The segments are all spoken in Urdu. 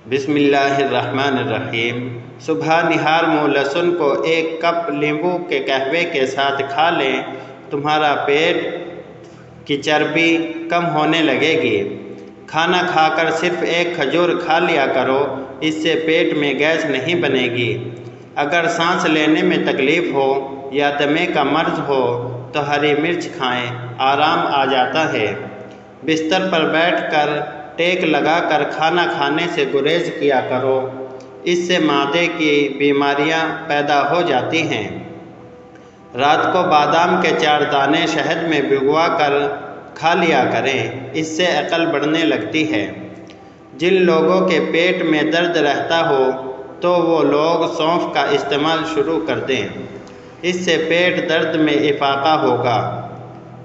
بسم اللہ الرحمن الرحیم۔ صبح نہار منہ لہسن کو 1 کپ لیمبو کے قہوے کے ساتھ کھا لیں، تمہارا پیٹ کی چربی کم ہونے لگے گی۔ کھانا کھا کر صرف 1 کھجور کھا لیا کرو، اس سے پیٹ میں گیس نہیں بنے گی۔ اگر سانس لینے میں تکلیف ہو یا دمے کا مرض ہو تو ہری مرچ کھائیں، آرام آ جاتا ہے۔ بستر پر بیٹھ کر ٹیک لگا کر کھانا کھانے سے گریز کیا کرو، اس سے معدے کی بیماریاں پیدا ہو جاتی ہیں۔ رات کو بادام کے 4 دانے شہد میں بھگوا کر کھا لیا کریں، اس سے عقل بڑھنے لگتی ہے۔ جن لوگوں کے پیٹ میں درد رہتا ہو تو وہ لوگ سونف کا استعمال شروع کر دیں، اس سے پیٹ درد میں افاقہ ہوگا۔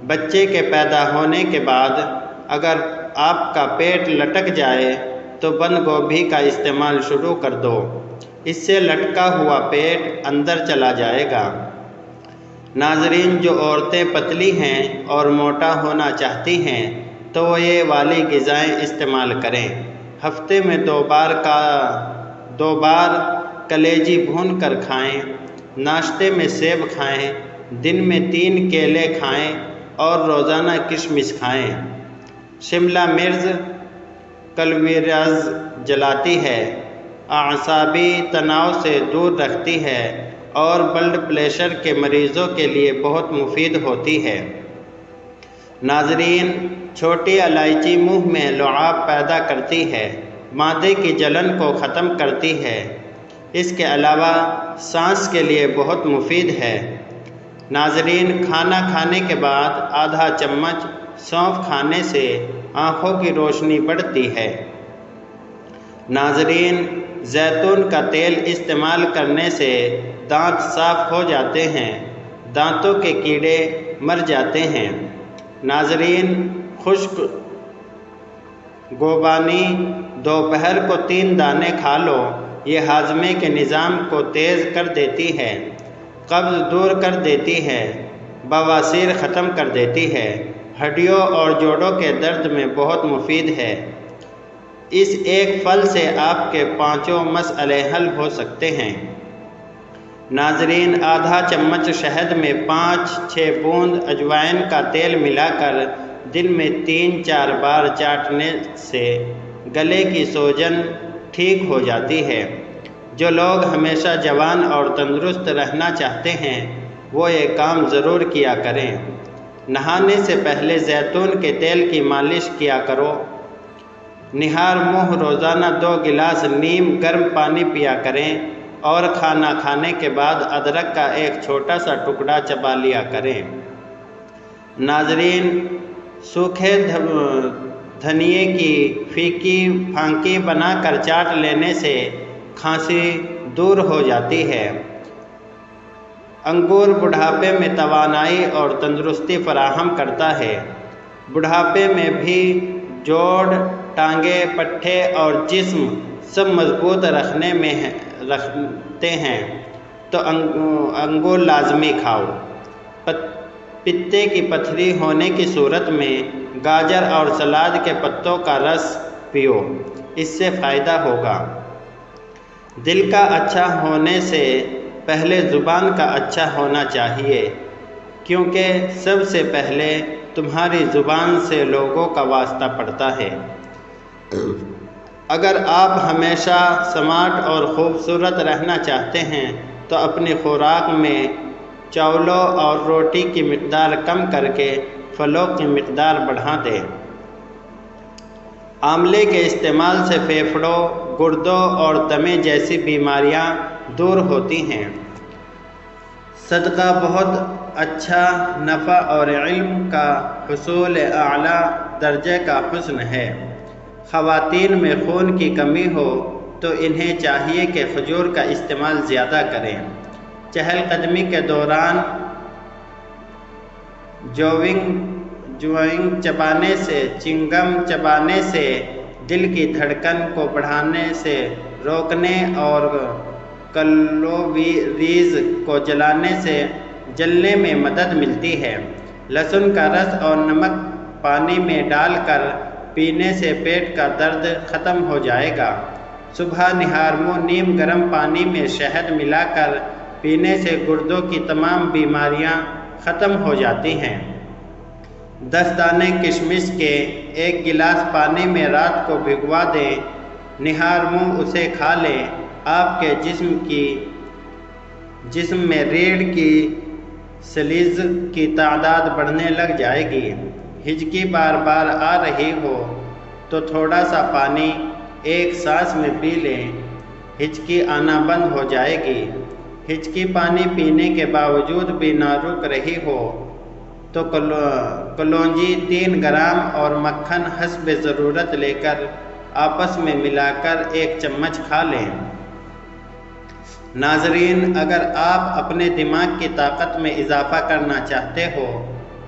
بچے کے پیدا ہونے کے بعد اگر آپ کا پیٹ لٹک جائے تو بند گوبھی کا استعمال شروع کر دو، اس سے لٹکا ہوا پیٹ اندر چلا جائے گا۔ ناظرین، جو عورتیں پتلی ہیں اور موٹا ہونا چاہتی ہیں تو وہ یہ والی غذائیں استعمال کریں۔ ہفتے میں 2 بار کلیجی بھون کر کھائیں، ناشتے میں سیب کھائیں، دن میں 3 کیلے کھائیں اور روزانہ کشمش کھائیں۔ شملہ مرچ کیلوریز جلاتی ہے، اعصابی تناؤ سے دور رکھتی ہے اور بلڈ پریشر کے مریضوں کے لیے بہت مفید ہوتی ہے۔ ناظرین، چھوٹی الائچی منہ میں لعاب پیدا کرتی ہے، معدے کی جلن کو ختم کرتی ہے، اس کے علاوہ سانس کے لیے بہت مفید ہے۔ ناظرین، کھانا کھانے کے بعد آدھا چمچ سونف کھانے سے آنکھوں کی روشنی بڑھتی ہے۔ ناظرین، زیتون کا تیل استعمال کرنے سے دانت صاف ہو جاتے ہیں، دانتوں کے کیڑے مر جاتے ہیں۔ ناظرین، خشک گوبانی دوپہر کو 3 دانے کھا لو، یہ ہاضمے کے نظام کو تیز کر دیتی ہے، قبض دور کر دیتی ہے، بواسیر ختم کر دیتی ہے، ہڈیوں اور جوڑوں کے درد میں بہت مفید ہے۔ اس ایک پھل سے آپ کے 5 مسئلے حل ہو سکتے ہیں۔ ناظرین، آدھا چمچ شہد میں 5-6 بوند اجوائن کا تیل ملا کر دن میں 3-4 بار چاٹنے سے گلے کی سوجن ٹھیک ہو جاتی ہے۔ جو لوگ ہمیشہ جوان اور تندرست رہنا چاہتے ہیں وہ یہ کام ضرور کیا کریں۔ نہانے سے پہلے زیتون کے تیل کی مالش کیا کرو۔ نہار منہ روزانہ 2 گلاس نیم گرم پانی پیا کریں اور کھانا کھانے کے بعد ادرک کا ایک چھوٹا سا ٹکڑا چبا لیا کریں۔ ناظرین، سوکھے دھنیے کی پھیکی پھانکی بنا کر چاٹ لینے سے کھانسی دور ہو جاتی ہے۔ انگور بڑھاپے میں توانائی اور تندرستی فراہم کرتا ہے۔ بڑھاپے میں بھی جوڑ، ٹانگیں، پٹھے اور جسم سب مضبوط رکھتے ہیں تو انگور لازمی کھاؤ۔ پتے کی پتھری ہونے کی صورت میں گاجر اور سلاد کے پتوں کا رس پیو، اس سے فائدہ ہوگا۔ دل کا اچھا ہونے سے پہلے زبان کا اچھا ہونا چاہیے، کیونکہ سب سے پہلے تمہاری زبان سے لوگوں کا واسطہ پڑتا ہے۔ اگر آپ ہمیشہ سمارٹ اور خوبصورت رہنا چاہتے ہیں تو اپنی خوراک میں چاولوں اور روٹی کی مقدار کم کر کے پھلوں کی مقدار بڑھا دیں۔ آملے کے استعمال سے پھیپھڑوں، گردوں اور دمے جیسی بیماریاں دور ہوتی ہیں۔ صدقہ بہت اچھا نفع اور علم کا حصول اعلیٰ درجے کا حسن ہے۔ خواتین میں خون کی کمی ہو تو انہیں چاہیے کہ کھجور کا استعمال زیادہ کریں۔ چہل قدمی کے دوران چنگم چبانے سے دل کی دھڑکن کو بڑھانے سے روکنے اور کیلوریز کو جلنے میں مدد ملتی ہے۔ لہسن کا رس اور نمک پانی میں ڈال کر پینے سے پیٹ کا درد ختم ہو جائے گا۔ صبح نہار منہ نیم گرم پانی میں شہد ملا کر پینے سے گردوں کی تمام بیماریاں ختم ہو جاتی ہیں۔ 10 دانے کشمش کے 1 گلاس پانی میں رات کو بھگوا دیں، نہار منہ اسے کھا لیں، آپ کے جسم میں ریڑھ کی سیلز کی تعداد بڑھنے لگ جائے گی۔ ہچکی بار بار آ رہی ہو تو تھوڑا سا پانی ایک سانس میں پی لیں، ہچکی آنا بند ہو جائے گی۔ ہچکی پانی پینے کے باوجود بھی نہ رک رہی ہو تو کلونجی 3 گرام اور مکھن حسب ضرورت لے کر آپس میں ملا کر 1 چمچ کھا لیں۔ ناظرین، اگر آپ اپنے دماغ کی طاقت میں اضافہ کرنا چاہتے ہو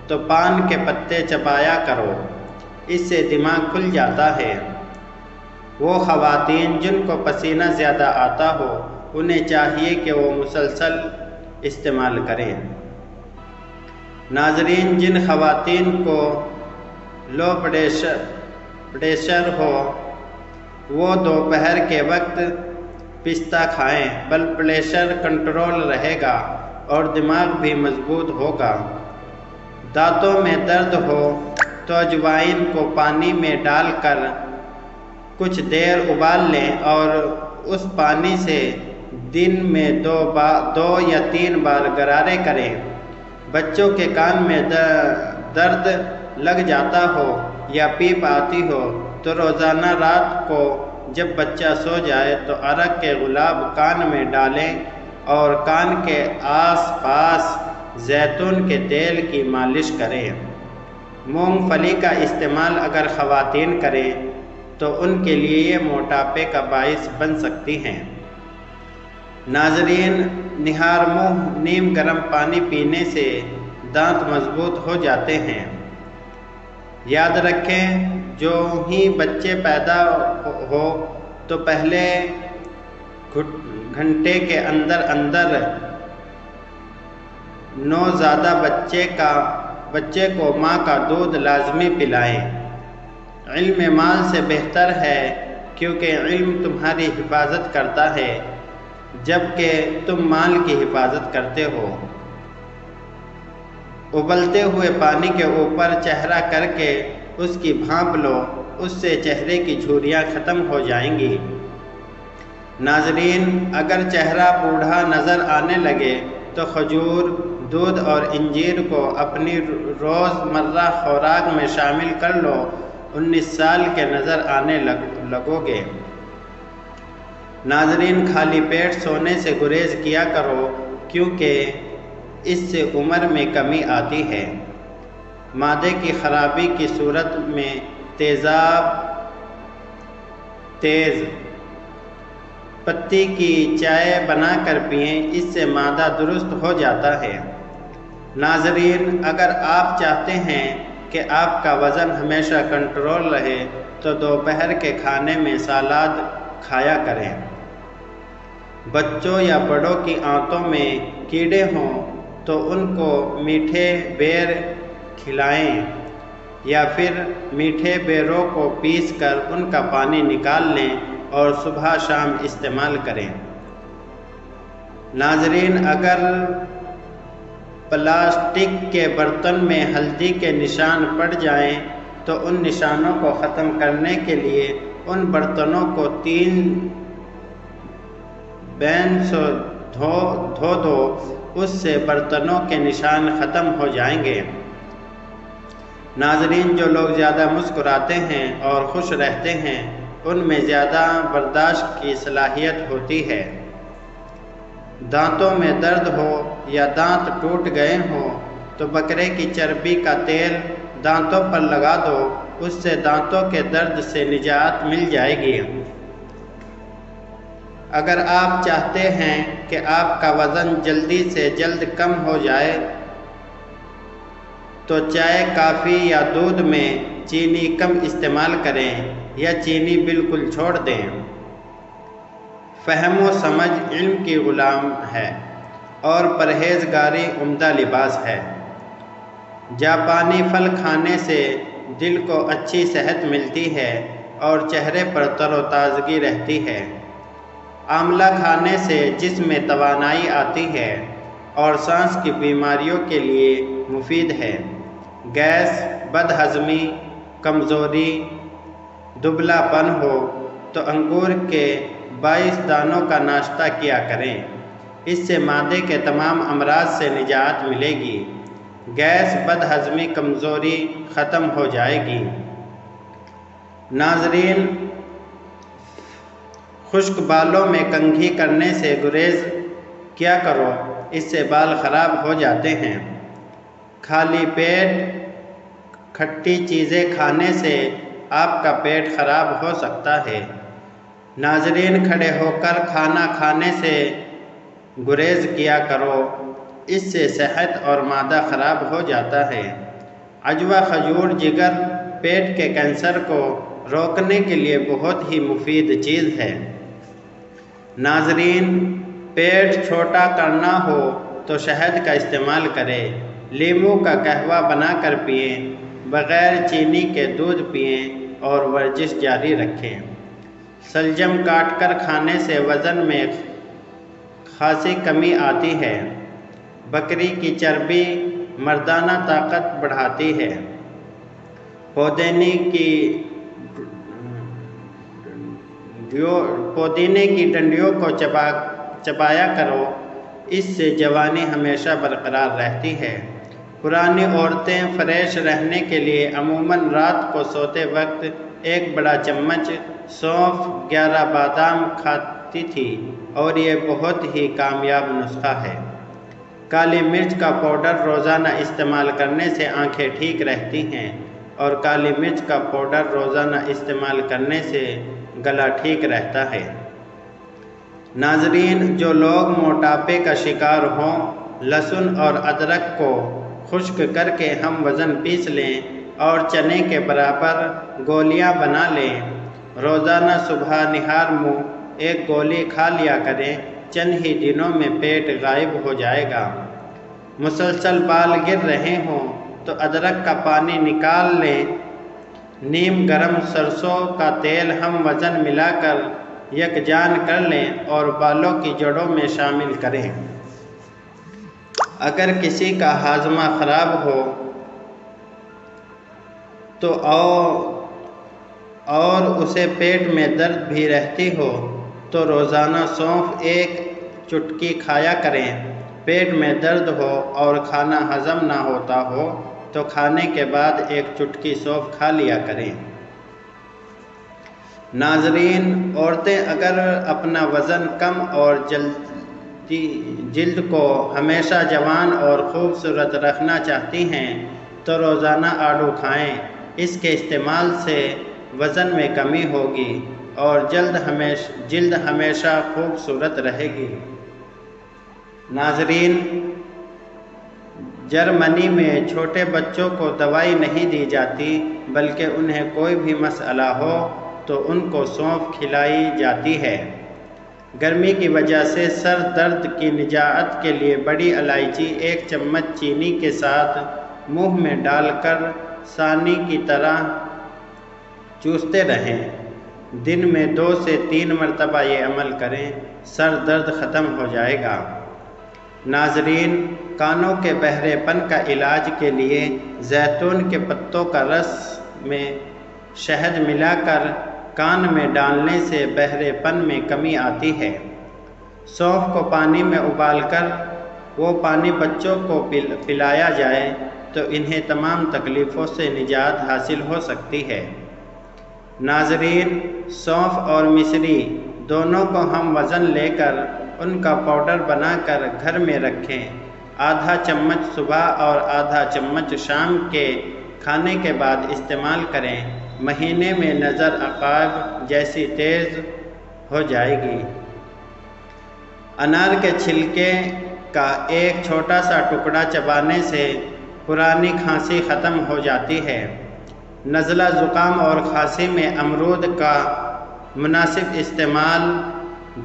تو پان کے پتے چبایا کرو، اس سے دماغ کھل جاتا ہے۔ وہ خواتین جن کو پسینہ زیادہ آتا ہو انہیں چاہیے کہ وہ مسلسل استعمال کریں۔ ناظرین، جن خواتین کو لو پریشر ہو وہ دوپہر کے وقت پستہ کھائیں، بلڈ پریشر کنٹرول رہے گا اور دماغ بھی مضبوط ہوگا۔ دانتوں میں درد ہو تو اجوائن کو پانی میں ڈال کر کچھ دیر ابال لیں اور اس پانی سے دن میں 2 یا 3 بار غرارے کریں۔ بچوں کے کان میں درد لگ جاتا ہو یا پیپ آتی ہو تو روزانہ رات کو جب بچہ سو جائے تو عرق کے گلاب کان میں ڈالیں اور کان کے آس پاس زیتون کے تیل کی مالش کریں۔ مونگ پھلی کا استعمال اگر خواتین کریں تو ان کے لیے یہ موٹاپے کا باعث بن سکتی ہیں۔ ناظرین، نہار منہ نیم گرم پانی پینے سے دانت مضبوط ہو جاتے ہیں۔ یاد رکھیں، جو ہی بچے پیدا ہو تو پہلے گھنٹے کے اندر نوزائیدہ بچے کو ماں کا دودھ لازمی پلائیں۔ علم مال سے بہتر ہے کیونکہ علم تمہاری حفاظت کرتا ہے جبکہ تم مال کی حفاظت کرتے ہو۔ ابلتے ہوئے پانی کے اوپر چہرہ کر کے اس کی بھاپ لو، اس سے چہرے کی جھریاں ختم ہو جائیں گی۔ ناظرین، اگر چہرہ بوڑھا نظر آنے لگے تو کھجور، دودھ اور انجیر کو اپنی روزمرہ خوراک میں شامل کر لو، 19 سال کے نظر آنے لگو گے۔ ناظرین، خالی پیٹ سونے سے گریز کیا کرو کیونکہ اس سے عمر میں کمی آتی ہے۔ معدے کی خرابی کی صورت میں تیز پتی کی چائے بنا کر پئیں، اس سے معدہ درست ہو جاتا ہے۔ ناظرین، اگر آپ چاہتے ہیں کہ آپ کا وزن ہمیشہ کنٹرول رہے تو دوپہر کے کھانے میں سلاد کھایا کریں۔ بچوں یا بڑوں کی آنتوں میں کیڑے ہوں تو ان کو میٹھے بیر کھلائیں یا پھر میٹھے بیروں کو پیس کر ان کا پانی نکال لیں اور صبح شام استعمال کریں۔ ناظرین، اگر پلاسٹک کے برتن میں ہلدی کے نشان پڑ جائیں تو ان نشانوں کو ختم کرنے کے لیے ان برتنوں کو 3 بین سے دھو دو، اس سے برتنوں کے نشان ختم ہو جائیں گے۔ ناظرین، جو لوگ زیادہ مسکراتے ہیں اور خوش رہتے ہیں ان میں زیادہ برداشت کی صلاحیت ہوتی ہے۔ دانتوں میں درد ہو یا دانت ٹوٹ گئے ہوں تو بکرے کی چربی کا تیل دانتوں پر لگا دو، اس سے دانتوں کے درد سے نجات مل جائے گی۔ اگر آپ چاہتے ہیں کہ آپ کا وزن جلدی سے جلد کم ہو جائے تو چائے، کافی یا دودھ میں چینی کم استعمال کریں یا چینی بالکل چھوڑ دیں۔ فہم و سمجھ علم کی غلام ہے اور پرہیزگاری عمدہ لباس ہے۔ جاپانی پھل کھانے سے دل کو اچھی صحت ملتی ہے اور چہرے پر تر و تازگی رہتی ہے۔ آملہ کھانے سے جسم میں توانائی آتی ہے اور سانس کی بیماریوں کے لیے مفید ہے۔ گیس، بد ہضمی، کمزوری، دبلا پن ہو تو انگور کے 22 دانوں کا ناشتہ کیا کریں۔ اس سے معدے کے تمام امراض سے نجات ملے گی۔ گیس، بد ہضمی، کمزوری ختم ہو جائے گی۔ ناظرین، خشک بالوں میں کنگھی کرنے سے گریز کیا کرو، اس سے بال خراب ہو جاتے ہیں۔ خالی پیٹ کھٹی چیزیں کھانے سے آپ کا پیٹ خراب ہو سکتا ہے۔ ناظرین، کھڑے ہو کر کھانا کھانے سے گریز کیا کرو، اس سے صحت اور معدہ خراب ہو جاتا ہے۔ عجوہ کھجور جگر پیٹ کے کینسر کو روکنے کے لیے بہت ہی مفید چیز ہے۔ ناظرین، پیٹ چھوٹا کرنا ہو تو شہد کا استعمال کریں۔ لیموں کا قہوہ بنا کر پئیں، بغیر چینی کے دودھ پئیں اور ورزش جاری رکھیں۔ شلجم کاٹ کر کھانے سے وزن میں خاصی کمی آتی ہے۔ بکری کی چربی مردانہ طاقت بڑھاتی ہے۔ پودینے کی ڈنڈیوں کو چبایا کرو، اس سے جوانی ہمیشہ برقرار رہتی ہے۔ پرانی عورتیں فریش رہنے کے لیے عموماً رات کو سوتے وقت 1 بڑا چمچ سونف 11 بادام کھاتی تھی اور یہ بہت ہی کامیاب نسخہ ہے۔ کالی مرچ کا پاؤڈر روزانہ استعمال کرنے سے آنکھیں ٹھیک رہتی ہیں اور کالی مرچ کا پاؤڈر روزانہ استعمال کرنے سے گلا ٹھیک رہتا ہے۔ ناظرین، جو لوگ موٹاپے کا شکار ہوں، لہسن اور ادرک کو خشک کر کے ہم وزن پیس لیں اور چنے کے برابر گولیاں بنا لیں۔ روزانہ صبح نہار منہ 1 گولی کھا لیا کریں، چند ہی دنوں میں پیٹ غائب ہو جائے گا۔ مسلسل بال گر رہے ہوں تو ادرک کا پانی نکال لیں، نیم گرم سرسوں کا تیل ہم وزن ملا کر یکجان کر لیں اور بالوں کی جڑوں میں شامل کریں۔ اگر کسی کا ہاضمہ خراب ہو تو اور اسے پیٹ میں درد بھی رہتی ہو تو روزانہ سونف 1 چٹکی کھایا کریں۔ پیٹ میں درد ہو اور کھانا ہضم نہ ہوتا ہو تو کھانے کے بعد 1 چٹکی سونف کھا لیا کریں۔ ناظرین، عورتیں اگر اپنا وزن کم اور جلد کو ہمیشہ جوان اور خوبصورت رکھنا چاہتی ہیں تو روزانہ آڑو کھائیں۔ اس کے استعمال سے وزن میں کمی ہوگی اور جلد ہمیشہ خوبصورت رہے گی۔ ناظرین، جرمنی میں چھوٹے بچوں کو دوائی نہیں دی جاتی بلکہ انہیں کوئی بھی مسئلہ ہو تو ان کو سونف کھلائی جاتی ہے۔ گرمی کی وجہ سے سر درد کی نجات کے لیے بڑی الائچی 1 چمچ چینی کے ساتھ منہ میں ڈال کر ثانی کی طرح چوستے رہیں۔ دن میں 2 سے 3 مرتبہ یہ عمل کریں، سر درد ختم ہو جائے گا۔ ناظرین، کانوں کے بہرے پن کا علاج کے لیے زیتون کے پتوں کا رس میں شہد ملا کر کان میں ڈالنے سے بہرے پن میں کمی آتی ہے۔ سونف کو پانی میں ابال کر وہ پانی بچوں کو پلایا جائے تو انہیں تمام تکلیفوں سے نجات حاصل ہو سکتی ہے۔ ناظرین، سونف اور مصری دونوں کو ہم وزن لے کر ان کا پاؤڈر بنا کر گھر میں رکھیں۔ آدھا چمچ صبح اور آدھا چمچ شام کے کھانے کے بعد استعمال کریں۔ مہینے میں نظر عقاب جیسی تیز ہو جائے گی۔ انار کے چھلکے کا 1 چھوٹا سا ٹکڑا چبانے سے پرانی کھانسی ختم ہو جاتی ہے۔ نزلہ، زکام اور کھانسی میں امرود کا مناسب استعمال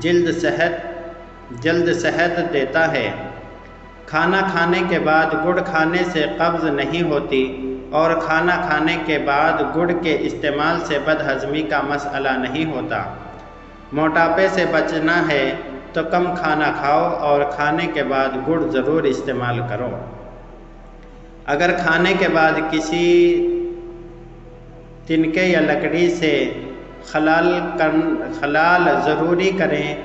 جلد صحت دیتا ہے۔ کھانا کھانے کے بعد گڑ کھانے سے قبض نہیں ہوتی اور کھانا کھانے کے بعد گڑ کے استعمال سے بد ہضمی کا مسئلہ نہیں ہوتا۔ موٹاپے سے بچنا ہے تو کم کھانا کھاؤ اور کھانے کے بعد گڑ ضرور استعمال کرو۔ اگر کھانے کے بعد کسی تنکے یا لکڑی سے خلال ضروری کریں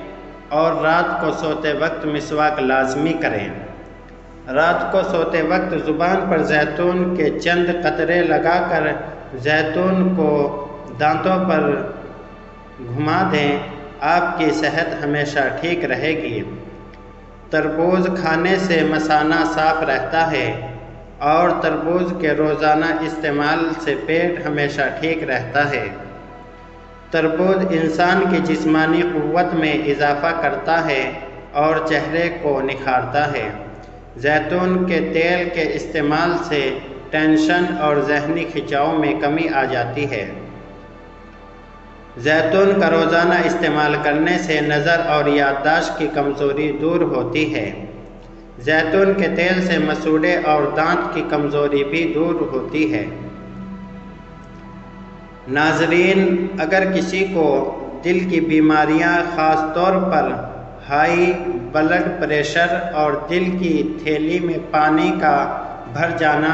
اور رات کو سوتے وقت مسواک لازمی کریں۔ رات کو سوتے وقت زبان پر زیتون کے چند قطرے لگا کر زیتون کو دانتوں پر گھما دیں، آپ کی صحت ہمیشہ ٹھیک رہے گی۔ تربوز کھانے سے مثانہ صاف رہتا ہے اور تربوز کے روزانہ استعمال سے پیٹ ہمیشہ ٹھیک رہتا ہے۔ تربوز انسان کی جسمانی قوت میں اضافہ کرتا ہے اور چہرے کو نکھارتا ہے۔ زیتون کے تیل کے استعمال سے ٹینشن اور ذہنی کھنچاؤ میں کمی آ جاتی ہے۔ زیتون کا روزانہ استعمال کرنے سے نظر اور یادداشت کی کمزوری دور ہوتی ہے۔ زیتون کے تیل سے مسوڑے اور دانت کی کمزوری بھی دور ہوتی ہے۔ ناظرین، اگر کسی کو دل کی بیماریاں، خاص طور پر ہائی بلڈ پریشر اور دل کی تھیلی میں پانی کا بھر جانا،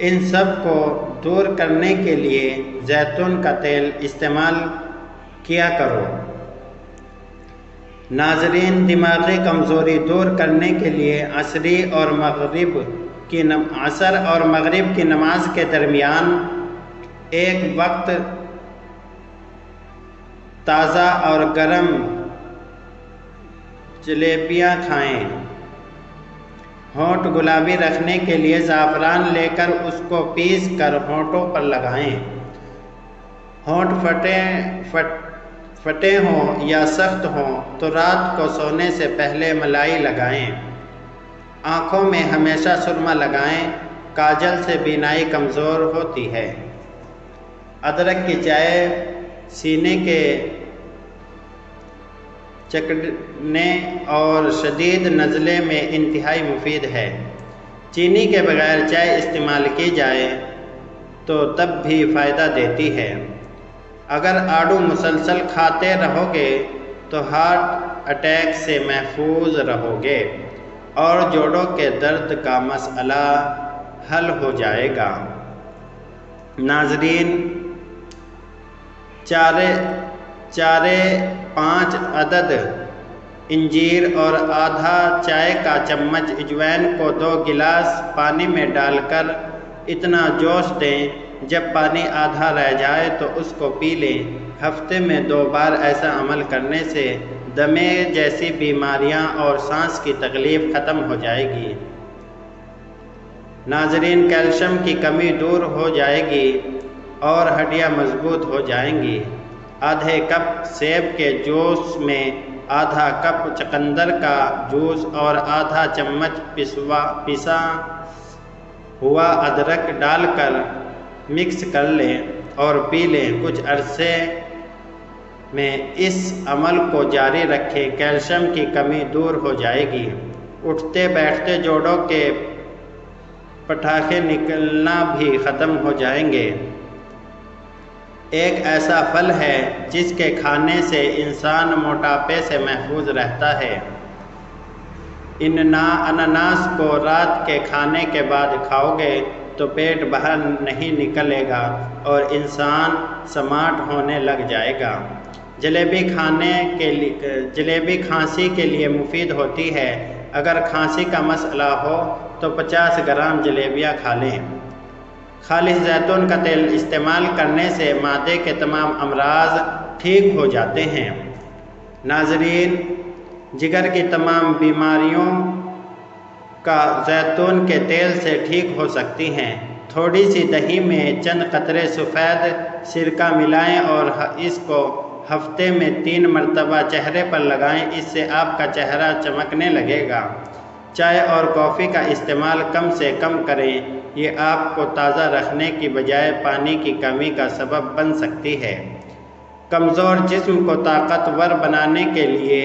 ان سب کو دور کرنے کے لیے زیتون کا تیل استعمال کیا کرو۔ ناظرین، دماغی کمزوری دور کرنے کے لیے عصر اور مغرب کی نماز کے درمیان ایک وقت تازہ اور گرم جلیبیاں کھائیں۔ ہونٹ گلابی رکھنے کے لیے زعفران لے کر اس کو پیس کر ہونٹوں پر لگائیں۔ ہونٹ پھٹے ہوں یا سخت ہوں تو رات کو سونے سے پہلے ملائی لگائیں۔ آنکھوں میں ہمیشہ سرما لگائیں، کاجل سے بینائی کمزور ہوتی ہے۔ ادرک کی چائے سینے کے چکنے اور شدید نزلے میں انتہائی مفید ہے۔ چینی کے بغیر چائے استعمال کی جائے تو تب بھی فائدہ دیتی ہے۔ اگر آڑو مسلسل کھاتے رہو گے تو ہارٹ اٹیک سے محفوظ رہو گے اور جوڑوں کے درد کا مسئلہ حل ہو جائے گا۔ ناظرین، چارے 5 عدد انجیر اور آدھا چائے کا چمچ اجوائن کو 2 گلاس پانی میں ڈال کر اتنا جوش دیں جب پانی آدھا رہ جائے تو اس کو پی لیں۔ ہفتے میں 2 بار ایسا عمل کرنے سے دمے جیسی بیماریاں اور سانس کی تکلیف ختم ہو جائے گی۔ ناظرین، کیلشیم کی کمی دور ہو جائے گی اور ہڈیاں مضبوط ہو جائیں گی۔ آدھے کپ سیب کے جوس میں آدھا کپ چقندر کا جوس اور آدھا چمچ پسا ہوا ادرک ڈال کر مکس کر لیں اور پی لیں۔ کچھ عرصے میں اس عمل کو جاری رکھیں، کیلشیم کی کمی دور ہو جائے گی۔ اٹھتے بیٹھتے جوڑوں کے پٹاخے نکلنا بھی ختم ہو جائیں گے۔ ایک ایسا پھل ہے جس کے کھانے سے انسان موٹاپے سے محفوظ رہتا ہے۔ انناس کو رات کے کھانے کے بعد کھاؤ گے تو پیٹ باہر نہیں نکلے گا اور انسان سمارٹ ہونے لگ جائے گا۔ جلیبی کھانسی کے لیے مفید ہوتی ہے۔ اگر کھانسی کا مسئلہ ہو تو 50 گرام جلیبیاں کھا لیں۔ خالص زیتون کا تیل استعمال کرنے سے معدے کے تمام امراض ٹھیک ہو جاتے ہیں۔ ناظرین، جگر کی تمام بیماریوں کا زیتون کے تیل سے ٹھیک ہو سکتی ہیں۔ تھوڑی سی دہی میں چند قطرے سفید سرکہ ملائیں اور اس کو ہفتے میں 3 مرتبہ چہرے پر لگائیں، اس سے آپ کا چہرہ چمکنے لگے گا۔ چائے اور کافی کا استعمال کم سے کم کریں، یہ آپ کو تازہ رکھنے کی بجائے پانی کی کمی کا سبب بن سکتی ہے۔ کمزور جسم کو طاقتور بنانے کے لیے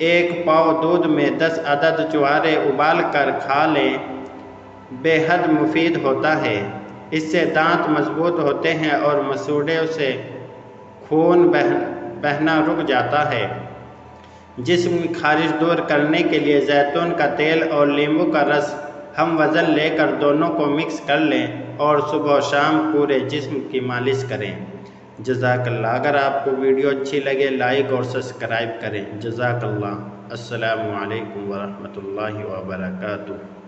1 پاؤ دودھ میں 10 عدد چوارے ابال کر کھا لیں، بے حد مفید ہوتا ہے۔ اس سے دانت مضبوط ہوتے ہیں اور مسوڑھوں سے خون بہنا رک جاتا ہے۔ جسم کی خارش دور کرنے کے لیے زیتون کا تیل اور لیمبو کا رس ہم وزن لے کر دونوں کو مکس کر لیں اور صبح و شام پورے جسم کی مالش کریں۔ جزاک اللہ۔ اگر آپ کو ویڈیو اچھی لگے لائک اور سبسکرائب کریں۔ جزاک اللہ۔ السلام علیکم ورحمۃ اللہ وبرکاتہ۔